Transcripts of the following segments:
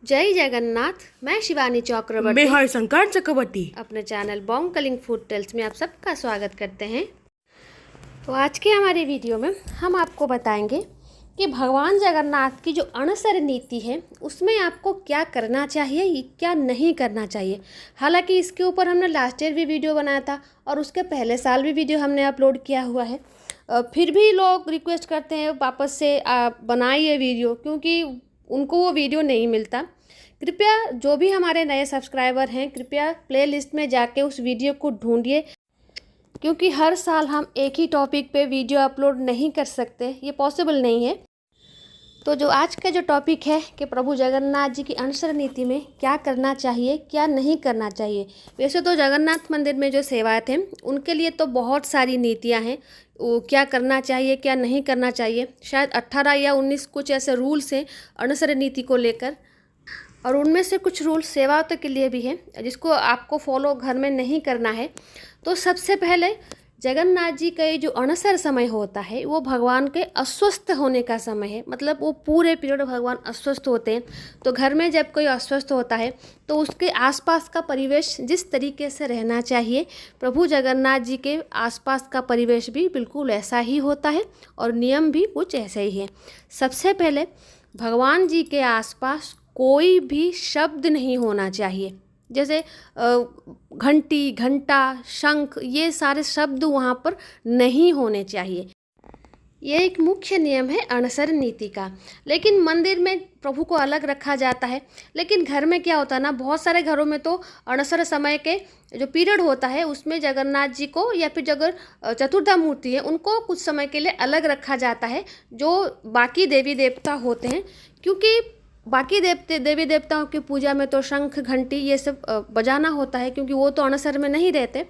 जय जगन्नाथ। मैं शिवानी चक्रवर्ती मैं हरिशंकर चक्रवर्ती। अपने channel Bong Calling Food Tales में आप सबका स्वागत करते हैं। तो आज के हमारे वीडियो में हम आपको बताएंगे कि भगवान जगन्नाथ की जो अणसर नीति है उसमें आपको क्या करना चाहिए, क्या नहीं करना चाहिए। हालांकि इसके ऊपर हमने लास्ट ईयर भी वीडियो बनाया था और उसके पहले साल भी वीडियो हमने अपलोड किया हुआ है। फिर भी लोग रिक्वेस्ट करते हैं वापस से बनाइए वीडियो, क्योंकि उनको वो वीडियो नहीं मिलता। कृपया जो भी हमारे नए सब्सक्राइबर हैं, कृपया प्लेलिस्ट में जाके उस वीडियो को ढूंढिए, क्योंकि हर साल हम एक ही टॉपिक पे वीडियो अपलोड नहीं कर सकते, ये पॉसिबल नहीं है। तो जो आज का जो टॉपिक है कि प्रभु जगन्नाथ जी की अणसर नीति में क्या करना चाहिए, क्या नहीं करना चाहिए। वैसे तो जगन्नाथ मंदिर में जो सेवायत हैं उनके लिए तो बहुत सारी नीतियां हैं, वो क्या करना चाहिए, क्या नहीं करना चाहिए। शायद 18 या 19 कुछ ऐसे रूल्स हैं अणसर नीति को लेकर, और उनमें से कुछ रूल सेवाओं के लिए भी है जिसको आपको फॉलो घर में नहीं करना है। तो सबसे पहले जगन्नाथ जी का ये जो अणसर समय होता है वो भगवान के अस्वस्थ होने का समय है। मतलब वो पूरे पीरियड भगवान अस्वस्थ होते हैं। तो घर में जब कोई अस्वस्थ होता है तो उसके आसपास का परिवेश जिस तरीके से रहना चाहिए, प्रभु जगन्नाथ जी के आसपास का परिवेश भी बिल्कुल ऐसा ही होता है और नियम भी कुछ ऐसे ही है। सबसे पहले भगवान जी के आसपास कोई भी शब्द नहीं होना चाहिए, जैसे घंटी, घंटा, शंख, ये सारे शब्द वहाँ पर नहीं होने चाहिए। ये एक मुख्य नियम है अणसर नीति का। लेकिन मंदिर में प्रभु को अलग रखा जाता है, लेकिन घर में क्या होता है ना, बहुत सारे घरों में तो अणसर समय के जो पीरियड होता है उसमें जगन्नाथ जी को या फिर जगह चतुर्धा मूर्ति है उनको कुछ समय के लिए अलग रखा जाता है जो बाकी देवी देवता होते हैं। क्योंकि बाकी देवी देवताओं की पूजा में तो शंख, घंटी ये सब बजाना होता है, क्योंकि वो तो अणसर में नहीं रहते।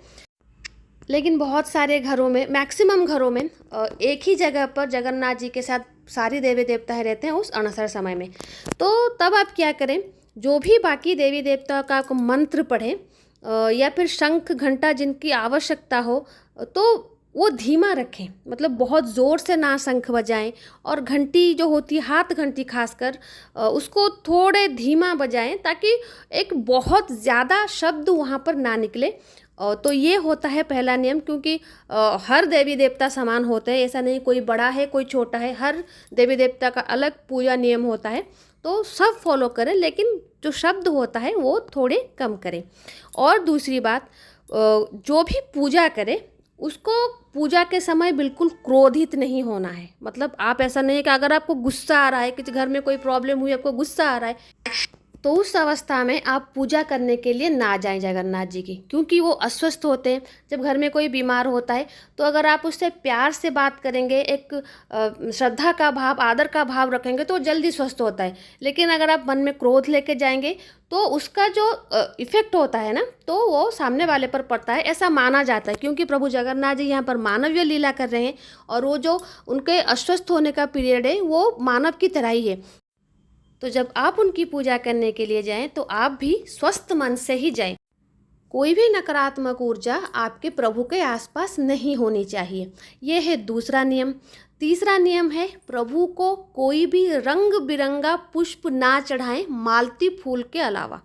लेकिन बहुत सारे घरों में, मैक्सिमम घरों में एक ही जगह पर जगन्नाथ जी के साथ सारी देवी देवता रहते हैं उस अणसर समय में। तो तब आप क्या करें, जो भी बाकी देवी देवताओं का आपको मंत्र पढ़ें या फिर शंख घंटा जिनकी आवश्यकता हो तो वो धीमा रखें। मतलब बहुत ज़ोर से ना शंख बजाएं, और घंटी जो होती है, हाथ घंटी खासकर, उसको थोड़े धीमा बजाएं ताकि एक बहुत ज़्यादा शब्द वहाँ पर ना निकले। तो ये होता है पहला नियम, क्योंकि हर देवी देवता समान होते हैं, ऐसा नहीं कोई बड़ा है कोई छोटा है। हर देवी देवता का अलग पूजा नियम होता है, तो सब फॉलो करें, लेकिन जो शब्द होता है वो थोड़े कम करें। और दूसरी बात, जो भी पूजा करे उसको पूजा के समय बिल्कुल क्रोधित नहीं होना है। मतलब आप ऐसा नहीं है कि अगर आपको गुस्सा आ रहा है, कि घर में कोई प्रॉब्लम हुई, आपको गुस्सा आ रहा है, तो उस अवस्था में आप पूजा करने के लिए ना जाएं जगन्नाथ जी की, क्योंकि वो अस्वस्थ होते हैं। जब घर में कोई बीमार होता है तो अगर आप उससे प्यार से बात करेंगे, एक श्रद्धा का भाव, आदर का भाव रखेंगे तो जल्दी स्वस्थ होता है। लेकिन अगर आप मन में क्रोध लेके जाएंगे तो उसका जो इफेक्ट होता है ना, तो वो सामने वाले पर पड़ता है, ऐसा माना जाता है। क्योंकि प्रभु जगन्नाथ जी यहाँ पर मानवीय लीला कर रहे हैं, और वो जो उनके अस्वस्थ होने का पीरियड है वो मानव की तरह ही है। तो जब आप उनकी पूजा करने के लिए जाएं तो आप भी स्वस्थ मन से ही जाएं। कोई भी नकारात्मक ऊर्जा आपके प्रभु के आसपास नहीं होनी चाहिए। यह है दूसरा नियम। तीसरा नियम है, प्रभु को कोई भी रंग बिरंगा पुष्प ना चढ़ाएं मालती फूल के अलावा,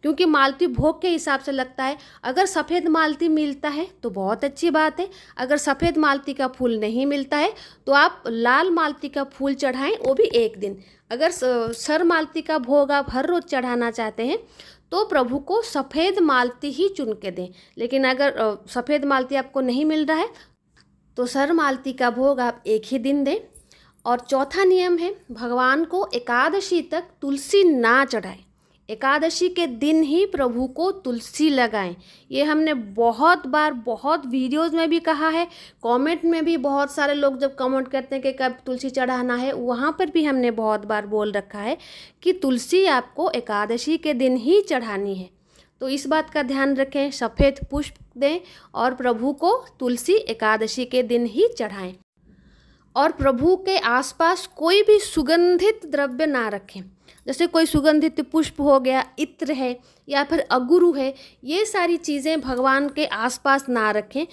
क्योंकि मालती भोग के हिसाब से लगता है। अगर सफ़ेद मालती मिलता है तो बहुत अच्छी बात है, अगर सफ़ेद मालती का फूल नहीं मिलता है तो आप लाल मालती का फूल चढ़ाएं, वो भी एक दिन। अगर सर मालती का भोग आप हर रोज़ चढ़ाना चाहते हैं तो प्रभु को सफ़ेद मालती ही चुन के दें। लेकिन अगर सफ़ेद मालती आपको नहीं मिल रहा है तो सर मालती का भोग आप एक ही दिन दें। और चौथा नियम है, भगवान को एकादशी तक तुलसी ना चढ़ाएं। एकादशी के दिन ही प्रभु को तुलसी लगाएं। ये हमने बहुत बार, बहुत वीडियोज़ में भी कहा है, कमेंट में भी बहुत सारे लोग जब कमेंट करते हैं कि कब तुलसी चढ़ाना है, वहाँ पर भी हमने बहुत बार बोल रखा है कि तुलसी आपको एकादशी के दिन ही चढ़ानी है। तो इस बात का ध्यान रखें, सफ़ेद पुष्प दें और प्रभु को तुलसी एकादशी के दिन ही चढ़ाएं। और प्रभु के आसपास कोई भी सुगंधित द्रव्य ना रखें, जैसे कोई सुगंधित पुष्प हो गया, इत्र है या फिर अगुरु है, ये सारी चीज़ें भगवान के आसपास ना रखें।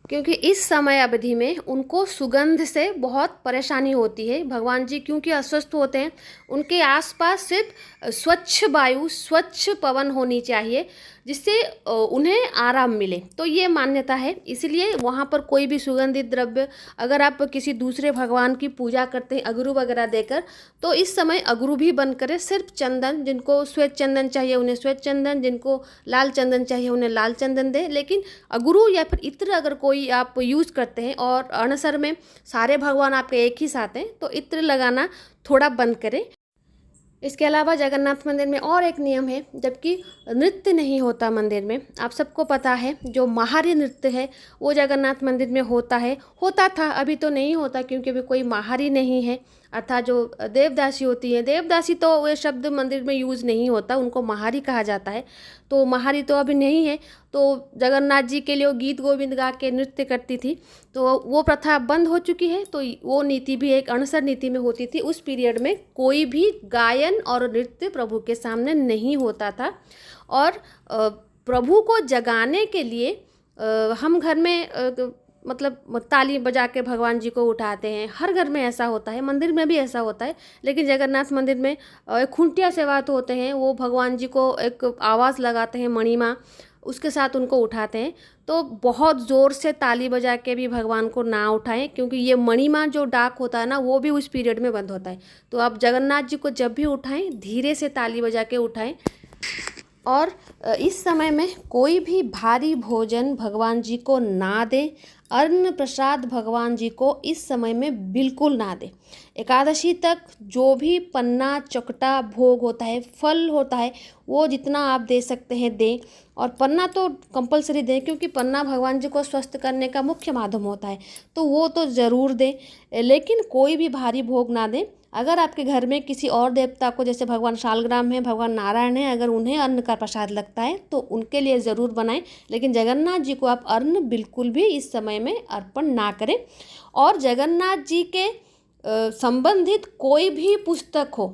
क्योंकि इस समय अवधि में उनको सुगंध से बहुत परेशानी होती है। भगवान जी क्योंकि अस्वस्थ होते हैं, उनके आसपास सिर्फ स्वच्छ वायु, स्वच्छ पवन होनी चाहिए, जिससे उन्हें आराम मिले। तो ये मान्यता है, इसलिए वहाँ पर कोई भी सुगंधित द्रव्य, अगर आप किसी दूसरे भगवान की पूजा करते हैं अगरू वगैरह देकर, तो इस समय अगरू भी बंद करें। सिर्फ चंदन, जिनको श्वेत चंदन चाहिए उन्हें श्वेत चंदन, जिनको लाल चंदन चाहिए उन्हें लाल चंदन दें। लेकिन अगरू या फिर इत्र अगर कोई आप यूज़ करते हैं और अणसर में सारे भगवान आपके एक ही साथ हैं, तो इत्र लगाना थोड़ा बंद करें। इसके अलावा जगन्नाथ मंदिर में और एक नियम है, जबकि नृत्य नहीं होता मंदिर में। आप सबको पता है जो महारी नृत्य है वो जगन्नाथ मंदिर में होता था, अभी तो नहीं होता क्योंकि अभी कोई महारी नहीं है। अर्थात जो देवदासी होती है, देवदासी तो ये शब्द मंदिर में यूज़ नहीं होता, उनको महारी कहा जाता है। तो महारी तो अभी नहीं है, तो जगन्नाथ जी के लिए वो गीत गोविंद गा के नृत्य करती थी, तो वो प्रथा बंद हो चुकी है। तो वो नीति भी एक अणसर नीति में होती थी। उस पीरियड में कोई भी गायन और नृत्य प्रभु के सामने नहीं होता था। और प्रभु को जगाने के लिए हम घर में मतलब ताली बजा के भगवान जी को उठाते हैं। हर घर में ऐसा होता है, मंदिर में भी ऐसा होता है। लेकिन जगन्नाथ मंदिर में एक खुंटिया सेवात होते हैं, वो भगवान जी को एक आवाज़ लगाते हैं मणिमा, उसके साथ उनको उठाते हैं। तो बहुत ज़ोर से ताली बजा के भी भगवान को ना उठाएं, क्योंकि ये मणिमा जो डाक होता है ना, वो भी उस पीरियड में बंद होता है। तो आप जगन्नाथ जी को जब भी उठाएं, धीरे से ताली बजा के उठाएं। और इस समय में कोई भी भारी भोजन भगवान जी को ना दें। अन्न प्रसाद भगवान जी को इस समय में बिल्कुल ना दें। एकादशी तक जो भी पन्ना चकटा भोग होता है, फल होता है, वो जितना आप दे सकते हैं दें। और पन्ना तो कंपलसरी दें, क्योंकि पन्ना भगवान जी को स्वस्थ करने का मुख्य माध्यम होता है, तो वो तो ज़रूर दें। लेकिन कोई भी भारी भोग ना दें। अगर आपके घर में किसी और देवता को, जैसे भगवान शालग्राम है, भगवान नारायण है, अगर उन्हें अन्न का प्रसाद लगता है तो उनके लिए ज़रूर बनाएं। लेकिन जगन्नाथ जी को आप अन्न बिल्कुल भी इस समय में अर्पण ना करें। और जगन्नाथ जी के संबंधित कोई भी पुस्तक हो,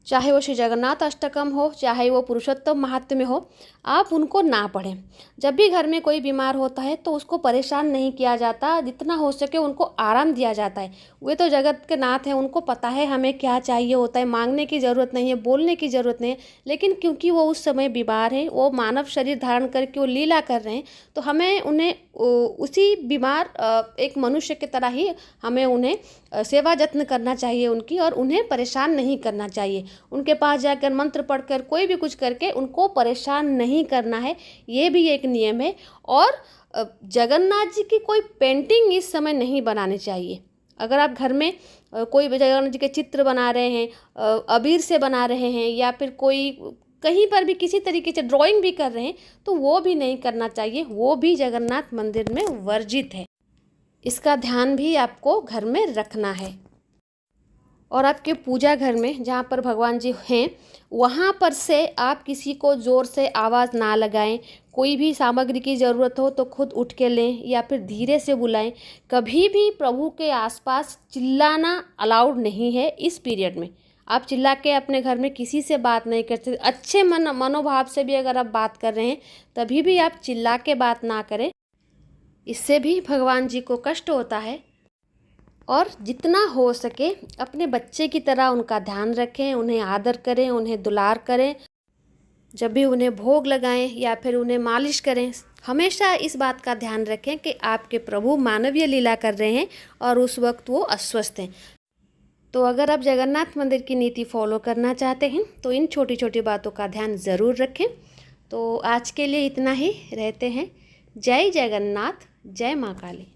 चाहे वो श्री जगन्नाथ अष्टकम हो, चाहे वो पुरुषोत्तम महात्म्य हो, आप उनको ना पढ़ें। जब भी घर में कोई बीमार होता है तो उसको परेशान नहीं किया जाता, जितना हो सके उनको आराम दिया जाता है। वे तो जगत के नाथ हैं, उनको पता है हमें क्या चाहिए होता है, मांगने की ज़रूरत नहीं है, बोलने की ज़रूरत नहीं है। लेकिन क्योंकि वो उस समय बीमार हैं, वो मानव शरीर धारण करके वो लीला कर रहे हैं, तो हमें उन्हें उसी बीमार एक मनुष्य की तरह ही हमें उन्हें सेवा जत्न करना चाहिए उनकी, और उन्हें परेशान नहीं करना चाहिए। उनके पास जाकर मंत्र पढ़कर कोई भी कुछ करके उनको परेशान नहीं करना है, ये भी एक नियम है। और जगन्नाथ जी की कोई पेंटिंग इस समय नहीं बनानी चाहिए। अगर आप घर में कोई जगन्नाथ जी के चित्र बना रहे हैं, अबीर से बना रहे हैं, या फिर कोई कहीं पर भी किसी तरीके से ड्राइंग भी कर रहे हैं, तो वो भी नहीं करना चाहिए, वो भी जगन्नाथ मंदिर में वर्जित है। इसका ध्यान भी आपको घर में रखना है। और आपके पूजा घर में जहाँ पर भगवान जी हैं, वहाँ पर से आप किसी को ज़ोर से आवाज़ ना लगाएं। कोई भी सामग्री की ज़रूरत हो तो खुद उठ के लें या फिर धीरे से बुलाएं। कभी भी प्रभु के आसपास चिल्लाना अलाउड नहीं है। इस पीरियड में आप चिल्ला के अपने घर में किसी से बात नहीं कर सकते। अच्छे मनोभाव से भी अगर आप बात कर रहे हैं, तभी भी आप चिल्ला के बात ना करें, इससे भी भगवान जी को कष्ट होता है। और जितना हो सके अपने बच्चे की तरह उनका ध्यान रखें, उन्हें आदर करें, उन्हें दुलार करें। जब भी उन्हें भोग लगाएं या फिर उन्हें मालिश करें, हमेशा इस बात का ध्यान रखें कि आपके प्रभु मानवीय लीला कर रहे हैं और उस वक्त वो अस्वस्थ हैं। तो अगर आप जगन्नाथ मंदिर की नीति फॉलो करना चाहते हैं तो इन छोटी छोटी बातों का ध्यान ज़रूर रखें। तो आज के लिए इतना ही, रहते हैं। जय जगन्नाथ, जय माँ काली।